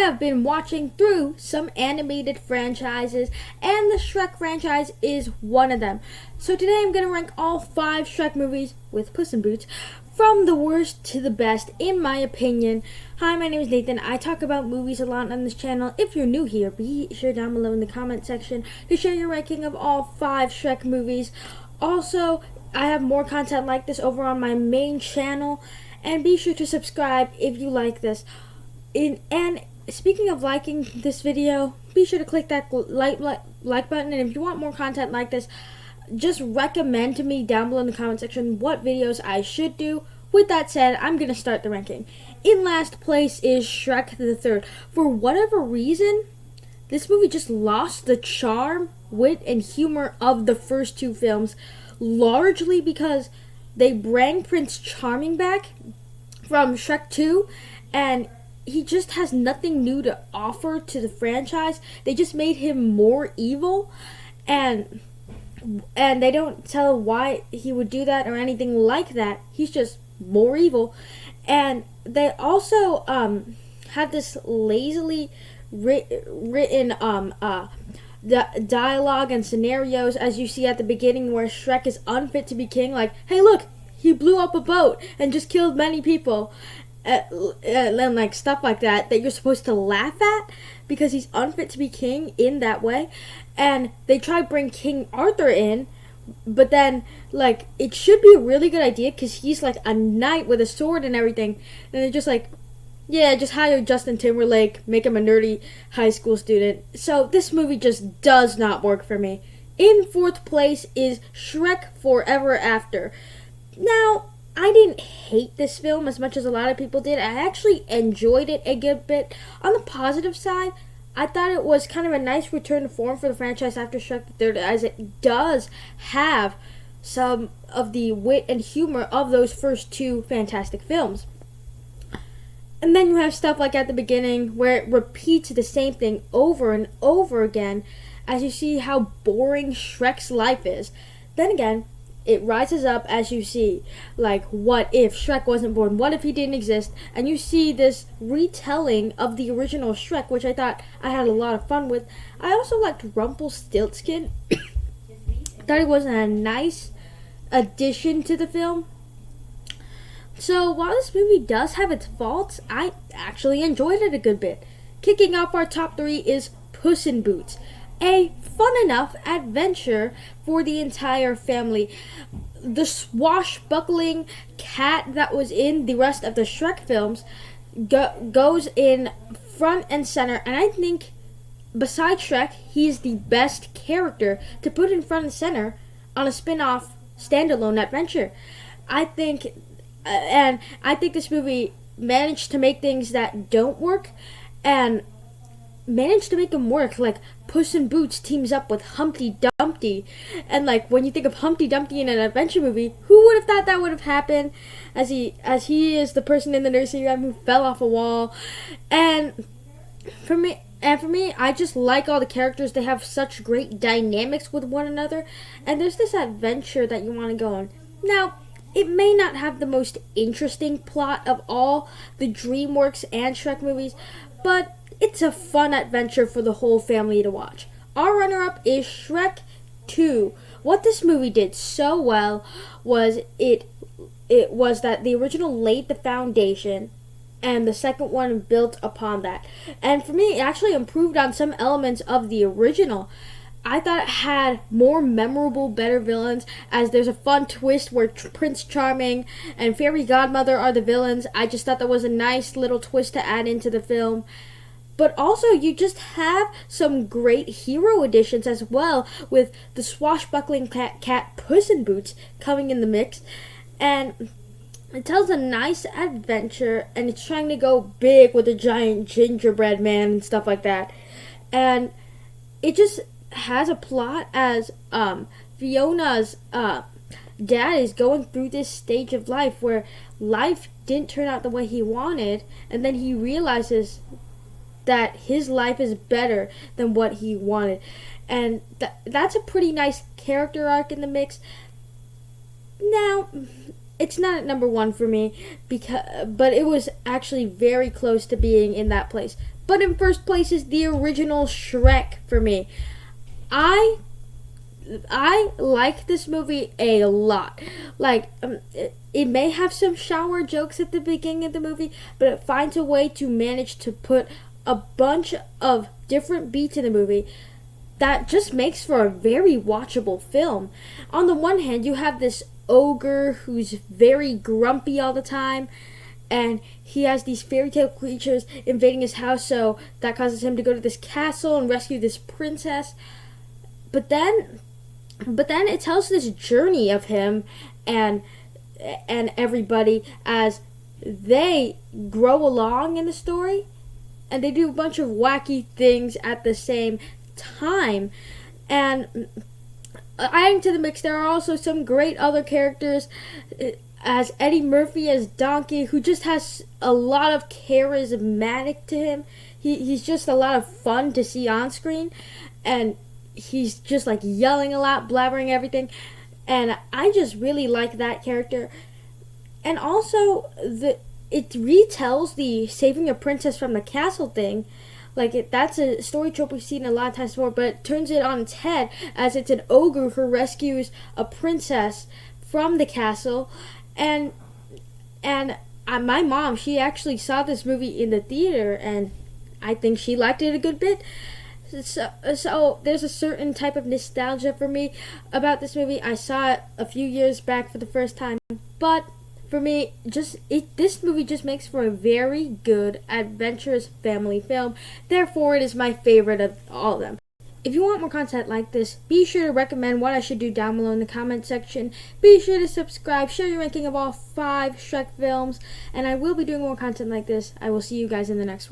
have been watching through some animated franchises, and the Shrek franchise is one of them. So today I'm going to rank all 5 Shrek movies, with Puss in Boots, from the worst to the best, in my opinion. Hi, my name is Nathan. I talk about movies a lot on this channel. If you're new here, be sure down below in the comment section to share your ranking of all 5 Shrek movies. Also, I have more content like this over on my main channel, and be sure to subscribe if you like this. And speaking of liking this video, be sure to click that like button, and if you want more content like this, just recommend to me down below in the comment section what videos I should do. With that said, I'm going to start the ranking. In last place is Shrek the Third. For whatever reason, this movie just lost the charm, wit, and humor of the first 2 films, largely because they bring Prince Charming back from Shrek 2, and he just has nothing new to offer to the franchise. They just made him more evil, and they don't tell why he would do that or anything like that. He's just more evil. And they also have this lazily written dialogue and scenarios, as you see at the beginning, where Shrek is unfit to be king. Like, hey, look, he blew up a boat and just killed many people. And like stuff like that you're supposed to laugh at because he's unfit to be king in that way. And they try to bring King Arthur in, but then like it should be a really good idea because he's like a knight with a sword and everything, and they're just like, yeah, just hire Justin Timberlake, make him a nerdy high school student. So this movie just does not work for me. In 4th place is Shrek Forever After. Now, I didn't hate this film as much as a lot of people did. I actually enjoyed it a good bit. On the positive side, I thought it was kind of a nice return to form for the franchise after Shrek the Third, as it does have some of the wit and humor of those first 2 fantastic films. And then you have stuff like at the beginning where it repeats the same thing over and over again as you see how boring Shrek's life is. Then again, it rises up as you see, like, what if Shrek wasn't born? What if he didn't exist? And you see this retelling of the original Shrek, which I thought I had a lot of fun with. I also liked Rumpelstiltskin. Thought it was a nice addition to the film. So while this movie does have its faults, I actually enjoyed it a good bit. Kicking off our top 3 is Puss in Boots, a fun enough adventure for the entire family. The swashbuckling cat that was in the rest of the Shrek films goes in front and center, and I think besides Shrek, he's the best character to put in front and center on a spin-off standalone adventure. I think this movie managed to make things that don't work and managed to make them work. Like, Puss in Boots teams up with Humpty Dumpty, and like when you think of Humpty Dumpty in an adventure movie, who would have thought that would have happened? As he is the person in the nursery rhyme who fell off a wall. And for me, I just like all the characters. They have such great dynamics with one another, and there's this adventure that you want to go on. Now, it may not have the most interesting plot of all the DreamWorks and Shrek movies, but it's a fun adventure for the whole family to watch. Our runner-up is Shrek 2. What this movie did so well was it was that the original laid the foundation, and the second one built upon that. And for me, it actually improved on some elements of the original. I thought it had more memorable, better villains, as there's a fun twist where Prince Charming and Fairy Godmother are the villains. I just thought that was a nice little twist to add into the film. But also, you just have some great hero additions as well, with the swashbuckling cat Puss in Boots coming in the mix. And it tells a nice adventure, and it's trying to go big with a giant gingerbread man and stuff like that. And it just has a plot as Fiona's dad is going through this stage of life where life didn't turn out the way he wanted, and then he realizes that his life is better than what he wanted. And that's a pretty nice character arc in the mix. Now, it's not at number 1 for me, but it was actually very close to being in that place. But in first place is the original Shrek for me. I like this movie a lot. Like, it may have some shower jokes at the beginning of the movie, but it finds a way to manage to put a bunch of different beats in the movie that just makes for a very watchable film. On the one hand, you have this ogre who's very grumpy all the time, and he has these fairy tale creatures invading his house, so that causes him to go to this castle and rescue this princess. But then it tells this journey of him and everybody as they grow along in the story, and they do a bunch of wacky things at the same time. And adding to the mix, there are also some great other characters, as Eddie Murphy as Donkey, who just has a lot of charismatic to him. He's just a lot of fun to see on screen, and he's just like yelling a lot, blabbering everything, and I just really like that character. And also, it retells the saving a princess from the castle thing. Like, that's a story trope we've seen a lot of times before, but it turns it on its head as it's an ogre who rescues a princess from the castle. And my mom, she actually saw this movie in the theater, and I think she liked it a good bit. So there's a certain type of nostalgia for me about this movie. I saw it a few years back for the first time, but for me, this movie just makes for a very good, adventurous family film. Therefore, it is my favorite of all of them. If you want more content like this, be sure to recommend what I should do down below in the comment section. Be sure to subscribe, share your ranking of all 5 Shrek films, and I will be doing more content like this. I will see you guys in the next one.